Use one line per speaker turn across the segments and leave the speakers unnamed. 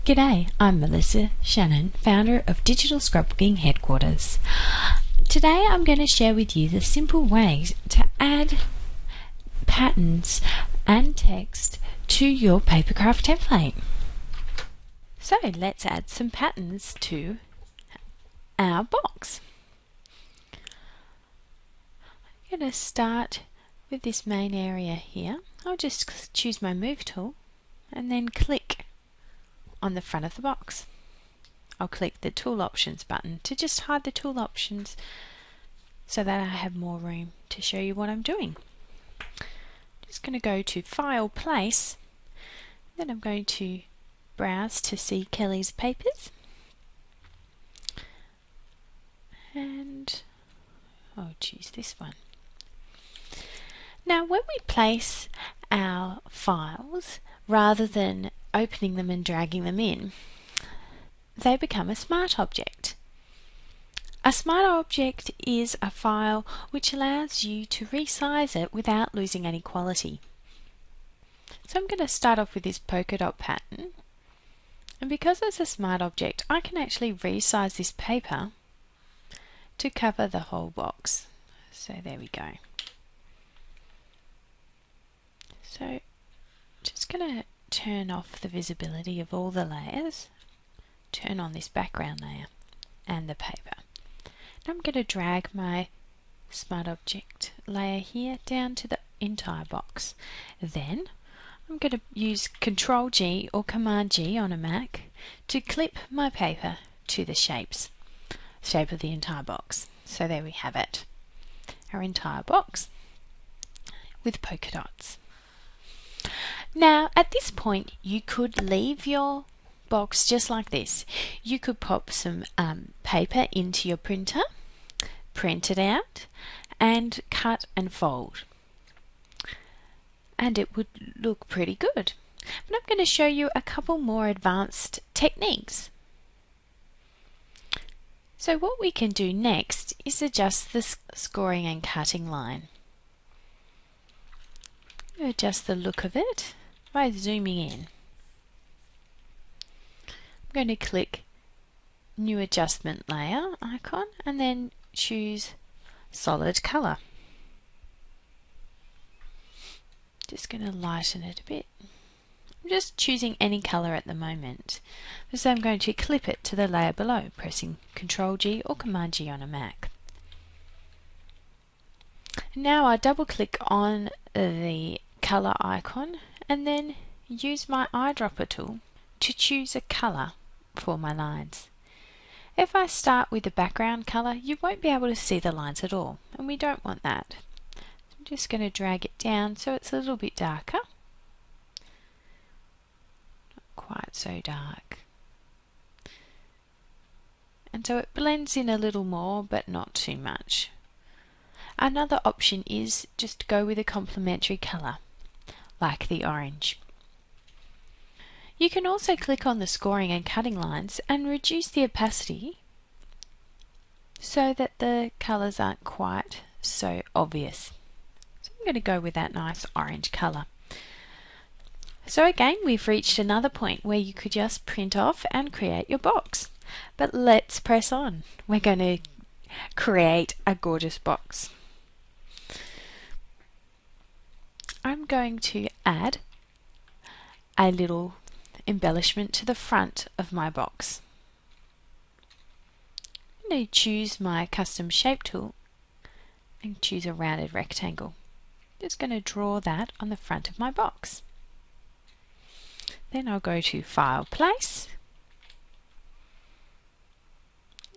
G'day, I'm Melissa Shannon, founder of Digital Scrapbooking Headquarters. Today I'm going to share with you the simple ways to add patterns and text to your Papercraft template. So let's add some patterns to our box. I'm going to start with this main area here. I'll just choose my Move tool and then click on the front of the box. I'll click the Tool Options button to just hide the tool options so that I have more room to show you what I'm doing. Just going to go to File, Place, then I'm going to browse to see Kelly's papers, and I'll choose this one. Now when we place our files, rather than opening them and dragging them in, they become a smart object. A smart object is a file which allows you to resize it without losing any quality. So I'm going to start off with this polka dot pattern, and because it's a smart object I can actually resize this paper to cover the whole box. So there we go. So just going to turn off the visibility of all the layers, turn on this background layer and the paper. Now I'm going to drag my smart object layer here down to the entire box. Then I'm going to use Control G or Command G on a Mac to clip my paper to the shape of the entire box. So there we have it, our entire box with polka dots. Now at this point you could leave your box just like this. You could pop some paper into your printer, print it out and cut and fold, and it would look pretty good. But I'm going to show you a couple more advanced techniques. So what we can do next is adjust the scoring and cutting line. Adjust the look of it by zooming in. I'm going to click New Adjustment Layer icon and then choose Solid Color. Just going to lighten it a bit. I'm just choosing any color at the moment. So I'm going to clip it to the layer below, pressing Control G or Command G on a Mac. Now I double click on the color icon and then use my eyedropper tool to choose a color for my lines. If I start with the background color, you won't be able to see the lines at all, and we don't want that. I'm just going to drag it down so it's a little bit darker. Not quite so dark. And so it blends in a little more, but not too much. Another option is just go with a complementary color, like the orange. You can also click on the scoring and cutting lines and reduce the opacity so that the colors aren't quite so obvious. So I'm going to go with that nice orange color. So again, we've reached another point where you could just print off and create your box. But let's press on. We're going to create a gorgeous box. I'm going to add a little embellishment to the front of my box. I'm going to choose my custom shape tool and choose a rounded rectangle. Just going to draw that on the front of my box. Then I'll go to File, Place,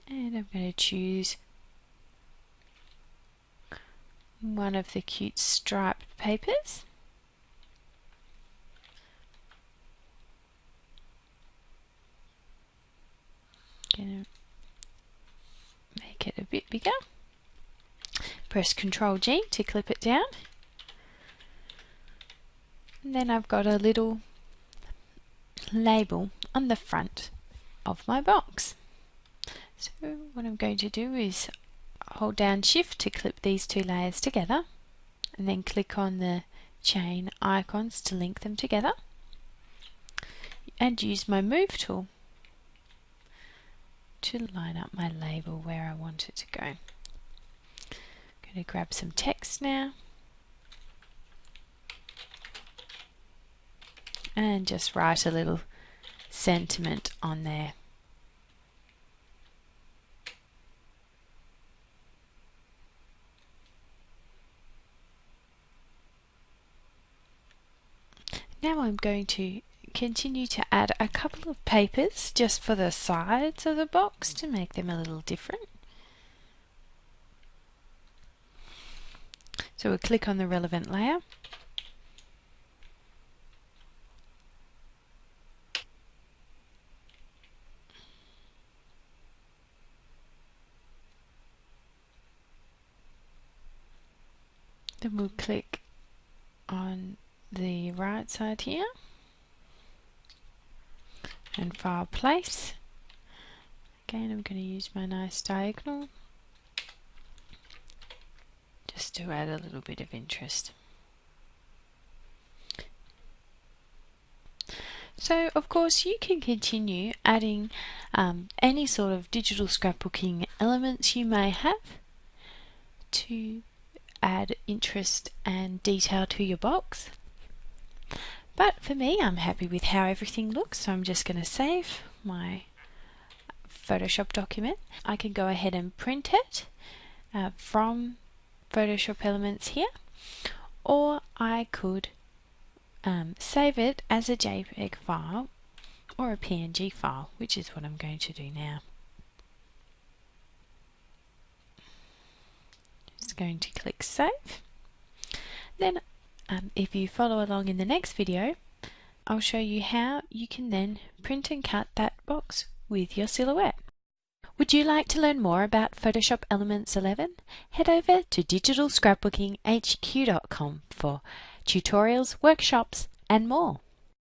and I'm going to choose one of the cute striped papers. Going to make it a bit bigger. Press Control G to clip it down. And then I've got a little label on the front of my box. So what I'm going to do is hold down Shift to clip these two layers together, and then click on the chain icons to link them together. and use my move tool to line up my label where I want it to go. I'm going to grab some text now and just write a little sentiment on there. Now I'm going to continue to add a couple of papers just for the sides of the box to make them a little different. So we'll click on the relevant layer. Then we'll click on the right side here and file place. Again, I'm going to use my nice diagonal just to add a little bit of interest. So of course you can continue adding any sort of digital scrapbooking elements you may have to add interest and detail to your box. But for me, I'm happy with how everything looks, so I'm just going to save my Photoshop document. I can go ahead and print it from Photoshop Elements here, or I could save it as a JPEG file or a PNG file, which is what I'm going to do now. Just going to click Save. Then if you follow along in the next video, I'll show you how you can then print and cut that box with your silhouette. Would you like to learn more about Photoshop Elements 11? Head over to digitalscrapbookinghq.com for tutorials, workshops, and more.